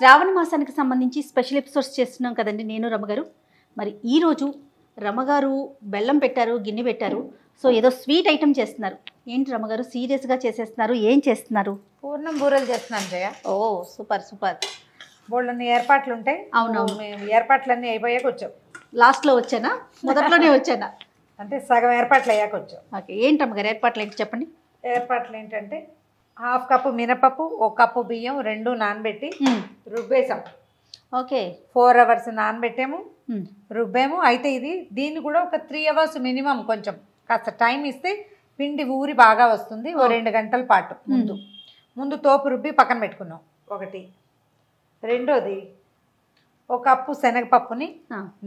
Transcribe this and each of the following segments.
శ్రావణ మాసానికి సంబంధించి special episodes చేస్తున్నాం కదండి నేను రమగారు. మరి ఈరోజు రమగారు బెల్లం పెట్టారు, గిన్నె పెట్టారు. సో ఏదో స్వీట్ ఐటమ్ చేస్తున్నారు. ఏంటి రమగారు సీరియస్గా చేసేస్తున్నారు? ఏం చేస్తున్నారు? పూర్ణం బూరెలు చేస్తున్నాను జయ. ఓ సూపర్ సూపర్. బోళ్ళన్ని ఏర్పాట్లు ఉంటాయి. అవునవును. మేము ఏర్పాట్లన్నీ అయిపోయాక వచ్చాం. లాస్ట్లో వచ్చానా మొదట్లోనే వచ్చానా? అంటే సగం ఏర్పాట్లు అయ్యాక వచ్చాం. ఓకే, ఏంటి రమగారు ఏర్పాట్లు ఏంటి చెప్పండి. ఏర్పాట్లు ఏంటంటే 1/2 కప్పు మినపప్పు, 1 కప్పు బియ్యం రెండు నానబెట్టి రుబ్బేసాం. Okay, 4 hours నానబెట్టాము, రుబ్బాము. అయితే దీన్ని కూడా ఒక 3 అవర్స్ మినిమం కొంచెం కాస్త టైం ఇస్తే పిండి ఊరి బాగా వస్తుంది. ఓ 2 గంటల పాటు ముందు తోపు రుబ్బి పక్కన పెట్టుకున్నాం. ఒకటి. రెండోది 1 కప్పు శనగపప్పుని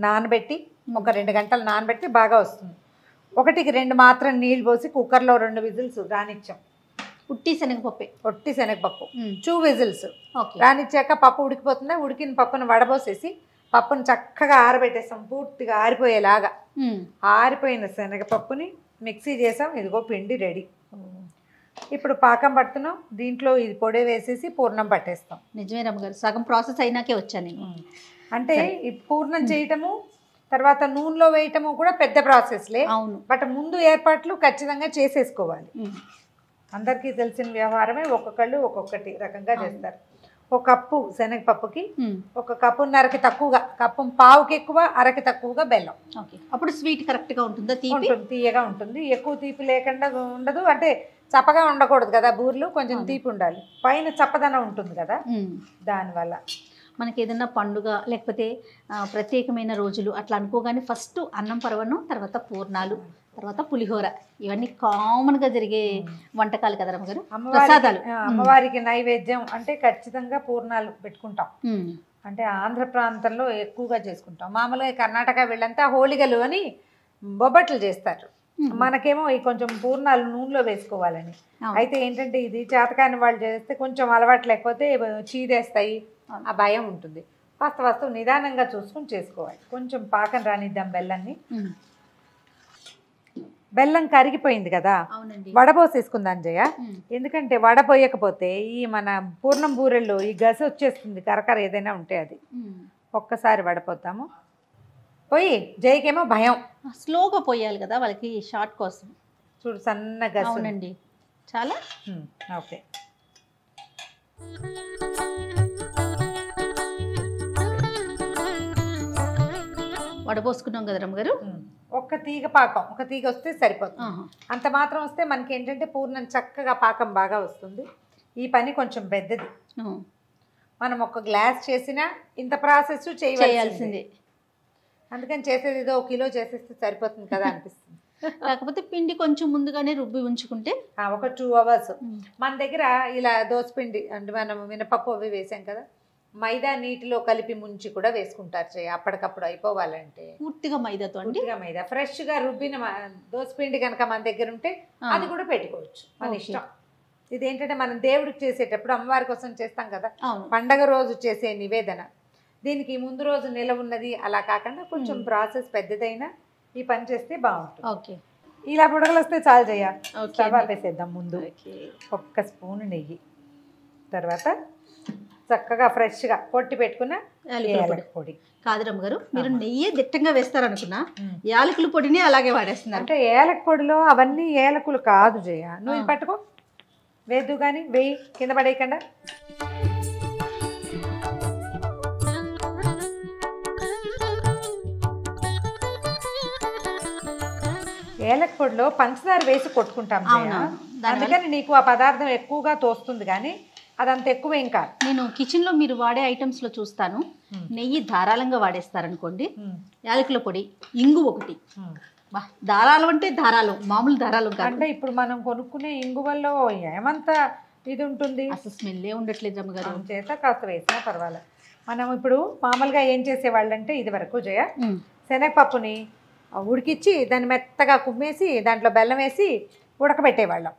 నానబెట్టి ఒక 2 గంటలు నానబెట్టి బాగా వస్తుంది. 1కి 2 మాత్రం నీళ్ళు పోసి కుక్కర్లో 2 విజిల్స్ రానిచ్చాం. ఉట్టి శనగపప్పు. ఒట్టి శనగపప్పు 2 విజిల్స్ ఓకే. రానిచ్చాక పప్పు ఉడికిపోతుంది. ఉడికిన పప్పును వడబోసేసి పప్పును చక్కగా ఆరబెట్టేసాం, పూర్తిగా ఆరిపోయేలాగా. ఆరిపోయిన శనగపప్పుని మిక్సీ చేసాం. ఇదిగో పిండి రెడీ. ఇప్పుడు పాకం పడుతున్నాం. దీంట్లో ఇది పొడి వేసేసి పూర్ణం పట్టేస్తాం. నిజమే రమగారు, సగం ప్రాసెస్ అయినాకే వచ్చాను నేను. అంటే ఈ పూర్ణం చేయటము తర్వాత నూనెలో వేయటము కూడా పెద్ద ప్రాసెస్లే. అవును. బట్ ముందు ఏర్పాట్లు ఖచ్చితంగా చేసేసుకోవాలి. అందరికీ తెలిసిన వ్యవహారమే. ఒక్కొక్కళ్ళు ఒక్కొక్కటి రకంగా చేస్తారు. 1 కప్పు శనగపప్పుకి 1 కప్పున్నరకి తక్కువగా, కప్పు పావుకి ఎక్కువ, అరకి తక్కువగా బెల్లం. ఓకే, అప్పుడు స్వీట్ కరెక్ట్గా ఉంటుందా? తీయగా ఉంటుంది. ఎక్కువ తీపి లేకుండా ఉండదు. అంటే చప్పగా ఉండకూడదు కదా బూర్లు, కొంచెం తీపి ఉండాలి. పైన చప్పదనం ఉంటుంది కదా, దానివల్ల. మనకి ఏదైనా పండుగ లేకపోతే ప్రత్యేకమైన రోజులు అట్లా అనుకోగానే ఫస్ట్ అన్నం పరవన్నం, తర్వాత పూర్ణాలు, తర్వాత పులిహోర, ఇవన్నీ కామన్గా జరిగే వంటకాలు కదా రమగారు, ప్రసాదాలు. అమ్మవారికి నైవేద్యం అంటే ఖచ్చితంగా పూర్ణాలు పెట్టుకుంటాం. అంటే ఆంధ్ర ప్రాంతంలో ఎక్కువగా చేసుకుంటాం. మామూలుగా కర్ణాటక వీళ్ళంతా హోళిగలు అని బొబ్బట్లు చేస్తారు. మనకేమో ఈ కొంచెం పూర్ణాలు నూనెలో వేసుకోవాలని. అయితే ఏంటంటే ఇది చేతకాని వాళ్ళు చేస్తే కొంచెం అలవాటు లేకపోతే చీదేస్తాయి, ఆ భయం ఉంటుంది. వాస్తు నిదానంగా చూసుకుని చేసుకోవాలి. కొంచెం పాకం రానిద్దాం బెల్లాన్ని. బెల్లం కరిగిపోయింది కదా, వడపోసేసుకుందాం జయ. ఎందుకంటే వడపోయకపోతే ఈ మన పూర్ణం బూరెల్లో ఈ గసి వచ్చేస్తుంది, కరకర ఏదైనా ఉంటే అది. ఒక్కసారి వడపోతాము. పోయి జయకేమో భయం, స్లోగా పోయాలి కదా వాళ్ళకి, షార్ట్ కోసం. చూడు సన్న గసి. అవునండి, చాలా ఓకే. వడపోసుకున్నాం కదా రమగారు. ఒక్క తీగ పాకం, ఒక తీగ వస్తే సరిపోతుంది. అంత మాత్రం వస్తే మనకి ఏంటంటే పూర్ణం చక్కగా పాకం బాగా వస్తుంది. ఈ పని కొంచెం పెద్దది. మనం 1 గ్లాస్ చేసినా ఇంత ప్రాసెస్ చేయాల్సిందే. అందుకని చేసేది ఏదో 1 కిలో చేసేస్తే సరిపోతుంది కదా అనిపిస్తుంది. కాకపోతే పిండి కొంచెం ముందుగానే రుబ్బి ఉంచుకుంటే ఒక 2 అవర్స్. మన దగ్గర ఇలా దోసపిండి అంటే మనం మినపప్పు అవి వేసాం కదా, మైదా నీటిలో కలిపి ముంచి కూడా వేసుకుంటారు. అప్పటికప్పుడు అయిపోవాలంటే పూర్తిగా మైదాతో. పూర్తిగా మైదా. ఫ్రెష్గా రుబ్బిన దోసపిండి కనుక మన దగ్గర ఉంటే అది కూడా పెట్టుకోవచ్చు, మన ఇష్టం. ఇదేంటంటే మనం దేవుడికి చేసేటప్పుడు అమ్మవారి కోసం చేస్తాం కదా, పండగ రోజు చేసే నివేదన. దీనికి ముందు రోజు నిల ఉన్నది అలా కాకుండా కొంచెం ప్రాసెస్ పెద్దదైనా ఈ పని చేస్తే బాగుంటుంది. ఓకే, ఇలా బుడగలు వస్తే చాలు చేయ. స్టవ్ ఆపేసేద్దాం. ముందు 1 స్పూన్ నెయ్యి, తర్వాత చక్కగా ఫ్రెష్గా పొట్టి పెట్టుకున్న యాలకుల పొడి. కాదు రమగారు, మీరు నెయ్యి దిట్టంగా వేస్తారనుకున్నా యాలకుల పొడిని అలాగే వాడేస్తున్నారు. అంటే ఏలక పొడిలో అవన్నీ ఏలకులు కాదు జయ. నువ్వు పట్టుకో, వేద్దు కానీ వేయి, కింద పడేయకుండా. ఏలక పొడిలో పంచదార వేసి కొట్టుకుంటాం, అందుకని నీకు ఆ పదార్థం ఎక్కువగా తోస్తుంది. కానీ అదంత ఎక్కువేం కాదు. నేను కిచెన్లో మీరు వాడే ఐటమ్స్లో చూస్తాను, నెయ్యి ధారాళంగా వాడేస్తారనుకోండి, యాలకుల పొడి, ఇంగు ఒకటి. దారాలు అంటే దారాలు, మామూలు దారాలు కాదు. అంటే ఇప్పుడు మనం కొనుక్కునే ఇంగువల్లో ఏమంత ఇది ఉంటుంది, అసలు స్మెల్లే ఉండట్లేదు రమ్మగారు. చేత కాస్త వేసినా పర్వాలేదు. మనం ఇప్పుడు మామూలుగా ఏం చేసేవాళ్ళంటే ఇది వరకు జయ, శనగపప్పుని ఉడికిచ్చి దాన్ని మెత్తగా కుమ్మేసి దాంట్లో బెల్లం వేసి ఉడకబెట్టేవాళ్ళం.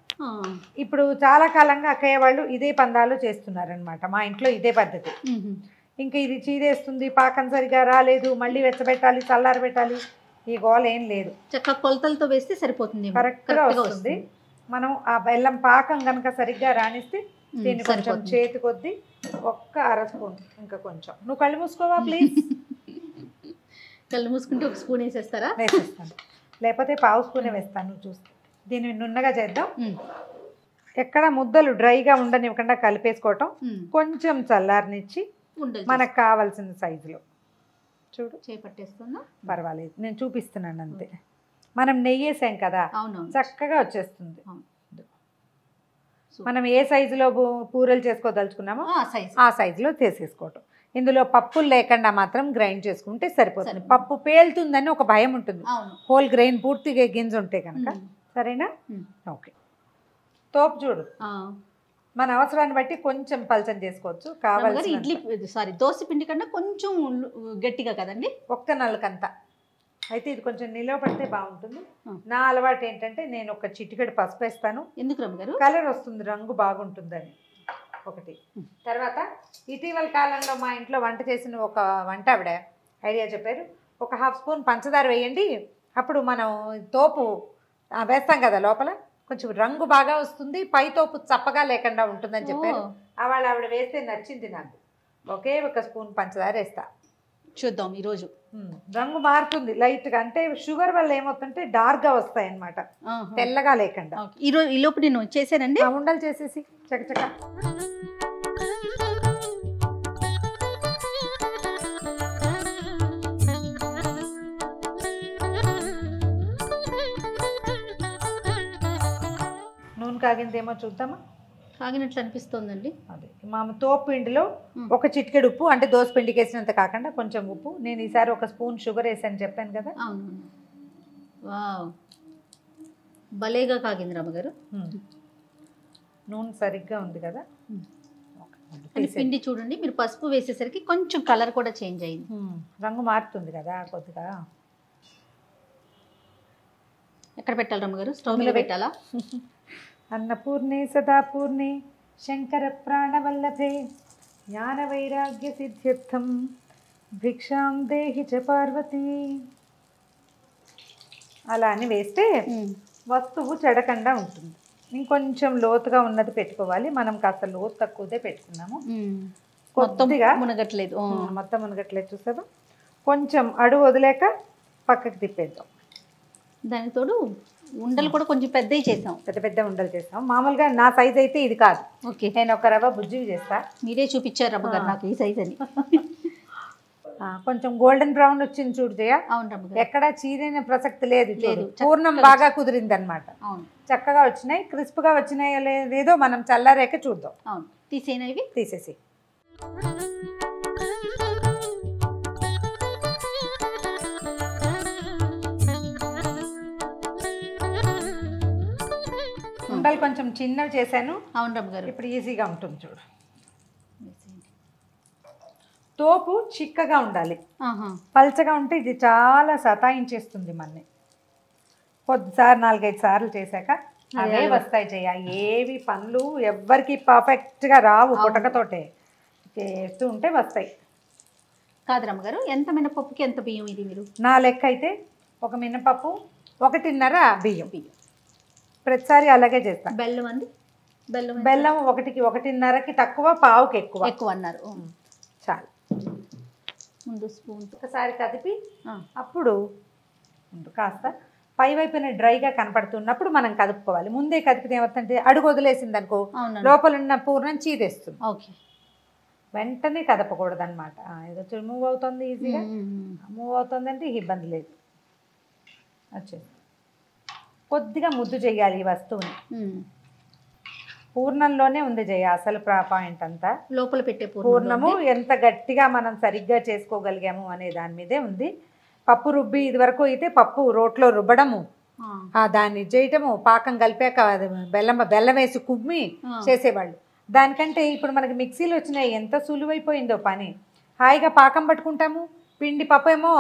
ఇప్పుడు చాలా కాలంగా అక్కయ్య వాళ్ళు ఇదే పందాలు చేస్తున్నారనమాట. మా ఇంట్లో ఇదే పద్ధతి. ఇంకా ఇది చీదేస్తుంది, పాకం సరిగా రాలేదు, మళ్ళీ వెచ్చబెట్టాలి, చల్లారబెట్టాలి, ఈ గోల ఏం లేదు. చక్కగా కొలతలతో వేస్తే సరిపోతుంది, కరెక్ట్గా వస్తుంది. మనం ఆ బెల్లం పాకం కనుక సరిగ్గా రాణిస్తే దీన్ని కొంచెం చేతి కొద్ది ఒక్క అర స్పూన్, ఇంకా కొంచెం. నువ్వు కళ్ళు మూసుకోవా ప్లీజ్? కళ్ళు మూసుకుంటే ఒక స్పూన్ వేసేస్తారా? వేసేస్తాను, లేకపోతే పావు స్పూనే వేస్తాను. నువ్వు చూస్తే దీన్ని నున్నగా చేద్దాం. ఎక్కడ ముద్దలు డ్రైగా ఉండనివ్వకుండా కలిపేసుకోవటం. కొంచెం చల్లారనిచ్చి మనకు కావాల్సిన సైజులో చూడు చేపట్టేస్తున్నా. పర్వాలేదు, నేను చూపిస్తున్నాను అంతే. మనం నెయ్యి వేసాం కదా, చక్కగా వచ్చేస్తుంది. మనం ఏ సైజులో పూరలు చేసుకోదలుచుకున్నామో ఆ సైజులో తీసేసుకోవటం. ఇందులో పప్పులు లేకుండా మాత్రం గ్రైండ్ చేసుకుంటే సరిపోతుంది. పప్పు పేలుతుందని ఒక భయం ఉంటుంది, హోల్ గ్రెయిన్ పూర్తిగా గింజ ఉంటే కనుక. సరేనా? ఓకే. తోపు చూడు, మన అవసరాన్ని బట్టి కొంచెం పల్చని చేసుకోవచ్చు. కావాలి ఇడ్లీ దోశ పిండి కన్నా కొంచెం గట్టిగా కదండి, ఒక్క నల్లకంతా. అయితే ఇది కొంచెం నిలవ పడితే బాగుంటుంది. నా అలవాటు ఏంటంటే నేను ఒక చిటికెడు పసుపు వేస్తాను. ఎందుకు రమ్మగారు? కలర్ వస్తుంది, రంగు బాగుంటుందని ఒకటి. తర్వాత ఇటీవల కాలంలో మా ఇంట్లో వంట చేసిన ఒక వంట ఆవిడ ఐడియా చెప్పారు. ఒక హాఫ్ స్పూన్ పంచదార వేయండి, అప్పుడు మనం తోపు వేస్తాం కదా లోపల కొంచెం రంగు బాగా వస్తుంది, పై తోపు చప్పగా లేకుండా ఉంటుందని చెప్పారు. ఆవిడ వేస్తే నచ్చింది నాకు. ఒకే ఒక స్పూన్ పంచదార వేస్తా. చూద్దాం ఈరోజు. రంగు మారుతుంది లైట్గా, అంటే షుగర్ వల్ల ఏమవుతుంటే డార్క్గా వస్తాయి అన్నమాట, తెల్లగా లేకుండా. ఈ లోపు నేను చేశానండి, ఉండలు చేసేసి చకచక. నూనె కాగిందేమో చూద్దామా? కాగినట్లు అనిపిస్తుందండి. అదే మా తోపు పిండిలో ఒక చిటికెడు ఉప్పు, అంటే దోశ పిండికి వేసినంత కాకుండా కొంచెం ఉప్పు. నేను ఈసారి ఒక స్పూన్ షుగర్ వేసాను చెప్పాను కదా. అవును, వావ్ భలేగా కాగింది రమ్మగారు. నూనె సరిగ్గా ఉంది కదా. పిండి చూడండి, మీరు పసుపు వేసేసరికి కొంచెం కలర్ కూడా చేంజ్ అయింది, రంగు మారుతుంది కదా కొద్దిగా. ఎక్కడ పెట్టాలి రమ్మగారు? స్టవ్ మీద పెట్టాలా? అన్నపూర్ణే సదాపూర్ణే శంకర ప్రాణవల్లభే జ్ఞాన వైరాగ్య సిద్ధ్యర్థం భిక్షాం దేహి చ పార్వతీ. అలా అని వేస్తే వస్తువు చెడకుండా ఉంటుంది. ఇంకొంచెం లోతుగా ఉన్నది పెట్టుకోవాలి. మనం కాస్త లోతు తక్కువదే పెట్టుకున్నాము, కొద్దిగా మునగట్లేదు. మొత్తం మునగట్లేదు చూసావా. కొంచెం అడుగు వదిలేక పక్కకి తిప్పేద్దాం. దానికి తోడు ఉండలు కూడా కొంచెం పెద్దవి చేసాం, పెద్ద పెద్ద ఉండలు చేస్తాం. మామూలుగా నా సైజ్ అయితే ఇది కాదు. ఓకే, నేను ఒక రవ్వ బుజ్జివి చేస్తా. మీరే చూపించారు రమ్మగారు నాకు ఈ సైజ్ అని. కొంచెం గోల్డెన్ బ్రౌన్ వచ్చింది చూడు జయ. అవును రమ్మగారు, ఎక్కడ చీరైన ప్రసక్తి లేదు, పూర్ణం బాగా కుదిరింది అనమాట. అవును, చక్కగా వచ్చినాయి, క్రిస్ప్గా వచ్చినాయో లేదో మనం చల్లారాక చూద్దాం. అవును, తీసేనా ఇవి? తీసేసి ఉండలు కొంచెం చిన్నవి చేశాను. అవును రమ్మగారు, ఇప్పుడు ఈజీగా ఉంటుంది చూడు. తోపు చిక్కగా ఉండాలి, పల్చగా ఉంటే ఇది చాలా సతాయించేస్తుంది మనని. కొద్దిసార్లు 4-5 సార్లు చేశాక అవే వస్తాయి చేయ. ఏవి పనులు ఎవ్వరికి పర్ఫెక్ట్గా రావు, పుటకతోటే చేస్తూ ఉంటే వస్తాయి. కాదు రమ్మగారు, ఎంత మినపప్పుకి ఎంత బియ్యం ఇది మీరు? నా లెక్క అయితే ఒక మినపప్పు 1.5 బియ్యం. ప్రతిసారి అలాగే చేస్తాను. బెల్లం అండి? బెల్లం 1కి 1.5కి తక్కువ, పావుకి ఎక్కువ అన్నారు. చాలు. ముందు స్పూన్ ఒకసారి కదిపి అప్పుడు కాస్త పై వైపున డ్రైగా కనపడుతున్నప్పుడు మనం కదుపుకోవాలి. ముందే కదిపితే ఏమవుతుందంటే అడుగు వదిలేసింది అనుకో లోపల ఉన్న పూర్ణం చీదేస్తుంది. ఓకే, వెంటనే కదపకూడదు అనమాట. ఏదో మూవ్ అవుతుంది, ఈజీగా మూవ్ అవుతుందంటే ఇబ్బంది లేదు. వచ్చేది కొద్దిగా ముద్దు చేయాలి ఈ వస్తువుని. పూర్ణంలోనే ఉంది జయ అసలు పాయింట్ అంతా. లోపల పెట్టే పూర్ణము ఎంత గట్టిగా మనం సరిగ్గా చేసుకోగలిగాము అనే దాని మీదే ఉంది. పప్పు రుబ్బి ఇది వరకు అయితే పప్పు రోట్లో రుబ్బడము, దాన్ని చేయటము, పాకం కలిపాక బెల్లం వేసి కుమ్మి చేసేవాళ్ళు. దానికంటే ఇప్పుడు మనకి మిక్సీలు వచ్చినాయి, ఎంత సులువైపోయిందో పని. హాయిగా పాకం పట్టుకుంటాము, పిండి పప్పు ఏమో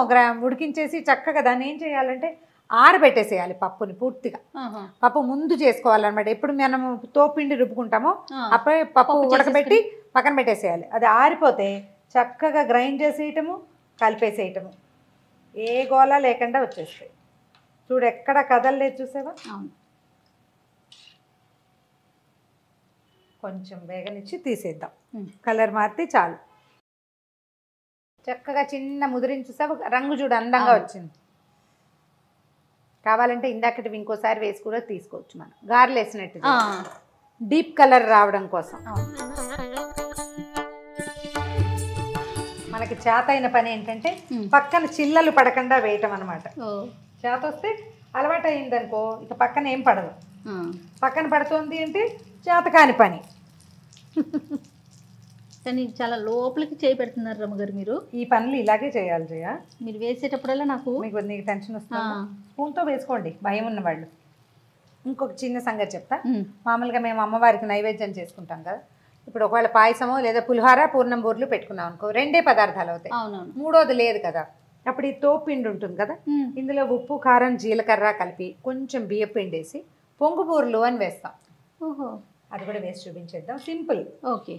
ఉడికించేసి చక్కగా దాన్ని ఏం చేయాలంటే ఆరబెట్టేసేయాలి పప్పుని పూర్తిగా. పప్పు ముందు చేసుకోవాలన్నమాట. ఎప్పుడు మనం తోపిండి రుబ్బుకుంటామో అప్పుడే పప్పు ఉడకబెట్టి పక్కన పెట్టేసేయాలి. అది ఆరిపోతే చక్కగా గ్రైండ్ చేసేయటము, కలిపేసేయటము, ఏ గోళ లేకుండా వచ్చేస్తాయి. చూడు ఎక్కడ కదలలేదు చూసావా. కొంచెం వేగనిచ్చి తీసేద్దాం. కలర్ మారితే చాలు. చక్కగా చిన్న ముదిరించేసావు, రంగు చూడు అందంగా వచ్చింది. కావాలంటే ఇందాకటి ఇంకోసారి వేసి కూడా తీసుకోవచ్చు. మనం గారెలు వేసినట్టు డీప్ కలర్ రావడం కోసం. మనకి చేత అయిన పని ఏంటంటే పక్కన చిల్లలు పడకుండా వేయటం అనమాట. చేత వస్తే అలవాటు అయిందనుకో ఇక పక్కన ఏం పడదు. పక్కన పడుతుంది అంటే చేత కాని పని. కానీ చాలా లోపలికి చేయి పెడుతున్నారు రమ్మగారు మీరు. ఈ పనులు ఇలాగే చేయాలి జయ. మీరు వేసేటప్పుడల్లా నీకు టెన్షన్ వస్తుంది. స్పూన్తో వేసుకోండి భయం ఉన్న వాళ్ళు. ఇంకొక చిన్న సంగతి చెప్తా. మామూలుగా మేము అమ్మవారికి నైవేద్యం చేసుకుంటాం కదా. ఇప్పుడు ఒకవేళ పాయసమో లేదా పులిహోర పూర్ణం బూర్లు పెట్టుకున్నాం అనుకో, 2 పదార్థాలు అవుతాయి. మూడోది లేదు కదా. అప్పుడు ఈ తోపిండి ఉంటుంది కదా, ఇందులో ఉప్పు కారం జీలకర్ర కలిపి కొంచెం బియ్యం పిండి వేసి పొంగు బూర్లు అని వేస్తాం. అది కూడా వేసి చూపించేద్దాం. సింపుల్. ఓకే.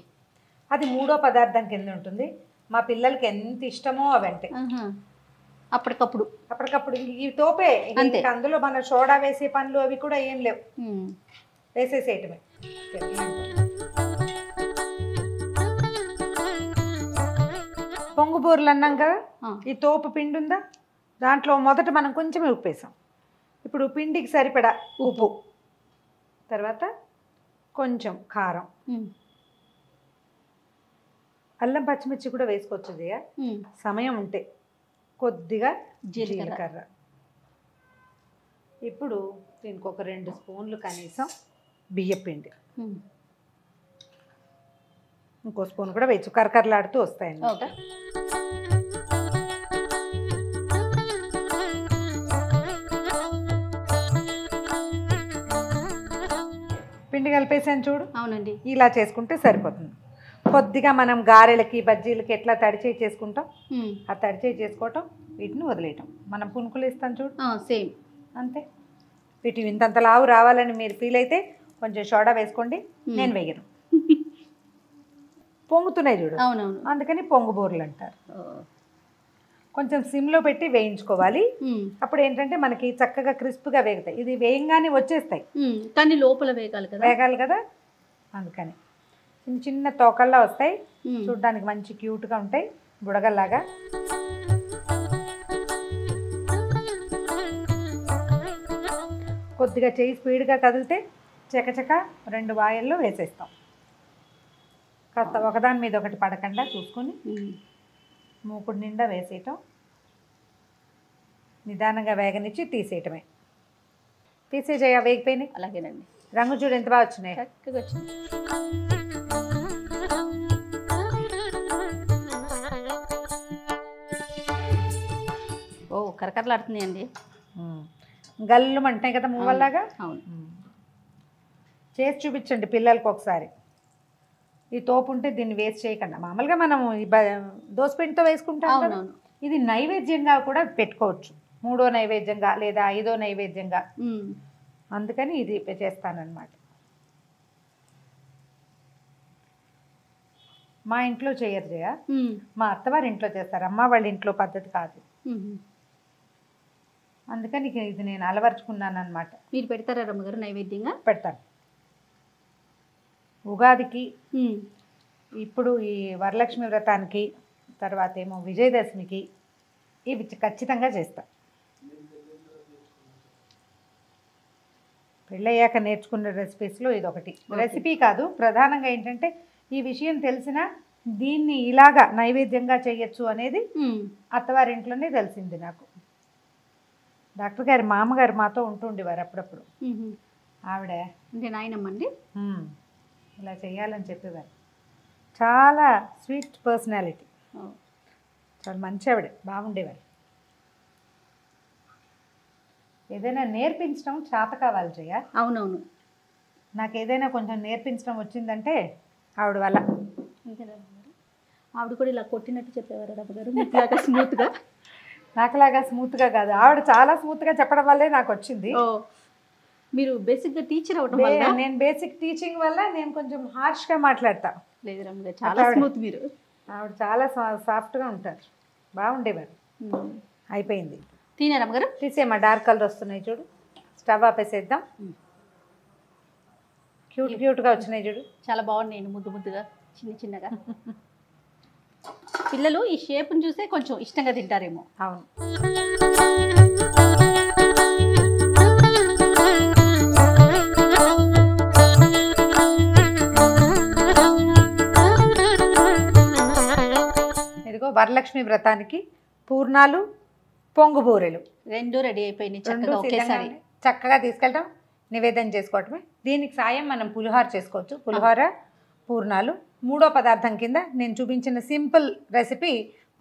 అది 3వ పదార్థం కింద ఉంటుంది. మా పిల్లలకి ఎంత ఇష్టమో అవంటే అప్పటికప్పుడు ఈ తోపే. అందులో మన సోడా వేసే పనులు అవి కూడా ఏం లేవు, వేసేసేయటమే. పొంగు బూరలు అన్నాం కదా, ఈ తోపు పిండి ఉందా, దాంట్లో మొదట మనం కొంచెం ఉప్పు వేసాం. ఇప్పుడు పిండికి సరిపడా ఉప్పు, తర్వాత కొంచెం కారం, అల్లం పచ్చిమిర్చి కూడా వేసుకోవచ్చు జయ సమయం ఉంటే, కొద్దిగా జీలకర్ర. ఇప్పుడు దీనికి ఒక 2 స్పూన్లు కనీసం బియ్యం పిండి, ఇంకో స్పూన్ కూడా వేయచ్చు, కరకరలాడుతూ వస్తాయి అన్నమాట. పిండి కలిపేసాను చూడు. అవునండి. ఇలా చేసుకుంటే సరిపోతుంది. కొద్దిగా మనం గారెలకి బజ్జీలకి ఎట్లా తడిచేయి చేసుకుంటాం, ఆ తడిచేయి చేసుకోవటం, వీటిని వదిలేయటం. మనం పునుకులు ఇస్తాం చూడు, సేమ్ అంతే. వీటి ఇంతంత లావు రావాలని మీరు ఫీల్ అయితే కొంచెం సోడా వేసుకోండి, నేను వేయను. పొంగుతున్నాయి చూడు, అవునవును, అందుకని పొంగు బూరలు అంటారు. కొంచెం సిమ్లో పెట్టి వేయించుకోవాలి. అప్పుడు ఏంటంటే మనకి చక్కగా క్రిస్ప్గా వేగుతాయి. ఇది వేయంగానే వచ్చేస్తాయి, కానీ లోపల వేగాలి కదా, అందుకని చిన్న చిన్న తోకల్లా వస్తాయి. చూడ్డానికి మంచి క్యూట్గా ఉంటాయి, బుడగల్లాగా. కొద్దిగా చేయి స్పీడ్గా కదిలితే చకచక 2 వాయల్లో వేసేస్తాం. కాస్త ఒకదాని మీద ఒకటి పడకుండా చూసుకొని మూకుడు నిండా వేసేయటం, నిదానంగా వేగనిచ్చి తీసేయటమే. తీసేజేయ వేగిపోయినాయి. అలాగేనండి. రంగు చూడు ఎంత బాగా వచ్చినాయి. చక్కగా వచ్చింది. కరకరలాడుతున్నాయి అండి. గల్లు అంటాయి కదా మువ్వల్లాగా. అవును, చేసి చూపించండి పిల్లలకి ఒకసారి. ఈ తోపు ఉంటే దీన్ని వేస్ట్ చేయకుండా, మామూలుగా మనం దోసపిండితో వేసుకుంటాం కదా, ఇది నైవేద్యంగా కూడా పెట్టుకోవచ్చు. 3వ నైవేద్యంగా లేదా 5వ నైవేద్యంగా. అందుకని ఇది చేస్తానన్నమాట. మా ఇంట్లో చేయరు జయ, మా అత్తవారి ఇంట్లో చేస్తారు. అమ్మ వాళ్ళ ఇంట్లో పద్ధతి కాదు, అందుకని ఇది నేను అలవర్చుకున్నాను అనమాట. మీరు పెడతారా రమ్మగారు నైవేద్యంగా? పెడతాను. ఉగాదికి, ఇప్పుడు ఈ వరలక్ష్మి వ్రతానికి, తర్వాత ఏమో విజయదశమికి ఇవి ఖచ్చితంగా చేస్తా. పెళ్ళయ్యాక నేర్చుకున్న రెసిపీస్లో ఇదొకటి. రెసిపీ కాదు, ప్రధానంగా ఏంటంటే ఈ విషయం తెలిసినా దీన్ని ఇలాగా నైవేద్యంగా చేయొచ్చు అనేది అత్తవారింట్లోనే తెలిసింది నాకు. డాక్టర్ గారి మామగారు మాతో ఉంటుండేవారు అప్పుడప్పుడు. ఆవిడ అంటే నాయనమ్మండి ఇలా చేయాలని చెప్పేవారు. చాలా స్వీట్ పర్సనాలిటీ, చాలా మంచి ఆవిడ, బాగుండేవారు. ఏదైనా నేర్పించడం చేత కావాలి జయ. అవునవును, నాకు ఏదైనా కొంచెం నేర్పించడం వచ్చిందంటే ఆవిడ వల్ల. అంతేనా? ఆవిడ కూడా ఇలా కొట్టినట్టు చెప్పేవారు రమ్మగారు, మీకులాగా స్మూత్గా? నాకులాగా స్మూత్గా కాదు, ఆవిడ చాలా స్మూత్గా చెప్పడం వల్లే నాకు వచ్చింది. మీరు బేసిక్గా టీచర్ అవడం వల్ల? నేను బేసిక్ టీచింగ్ వల్ల నేను కొంచెం హార్ష్గా మాట్లాడతా. లేదు రమ్మగారు, చాలా స్మూత్ మీరు. ఆవిడ చాలా సాఫ్ట్గా ఉంటారు, బాగుండేవారు. అయిపోయింది. తినే రమ్మగారు? తీసేమా, డార్క్ కలర్ వస్తున్నాయి చూడు. స్టవ్ ఆపేసేద్దాం. క్యూట్ క్యూట్గా వచ్చినాయి చూడు. చాలా బాగున్నాయి ముద్దు ముద్దుగా చిన్నగా. పిల్లలు ఈ షేప్ని చూసే కొంచెం ఇష్టంగా తింటారేమో. అవును. ఇదిగో వరలక్ష్మి వ్రతానికి పూర్ణాలు, పొంగు బూరెలు రెండు రెడీ అయిపోయినాయి రెండు చక్కగా ఒకేసారి. చక్కగా తీసుకెళ్ళటం, నివేదన చేసుకోవటమే. దీనికి సాయం మనం పులిహోర చేసుకోవచ్చు. పులిహోర, పూర్ణాలు. మూడో పదార్థం కింద నేను చూపించిన సింపుల్ రెసిపీ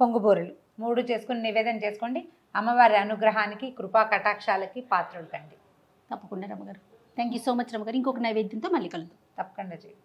పొంగుబూరెలు. 3 చేసుకుని నివేదన చేసుకోండి. అమ్మవారి అనుగ్రహానికి, కృపా కటాక్షాలకి పాత్రలు కండి. తప్పకుండా రమ్మగారు. థ్యాంక్ యూ సో మచ్ రమ్మగారు. ఇంకొక నైవేద్యంతో మళ్ళీ కలుద్దాం. తప్పకుండా చేయండి.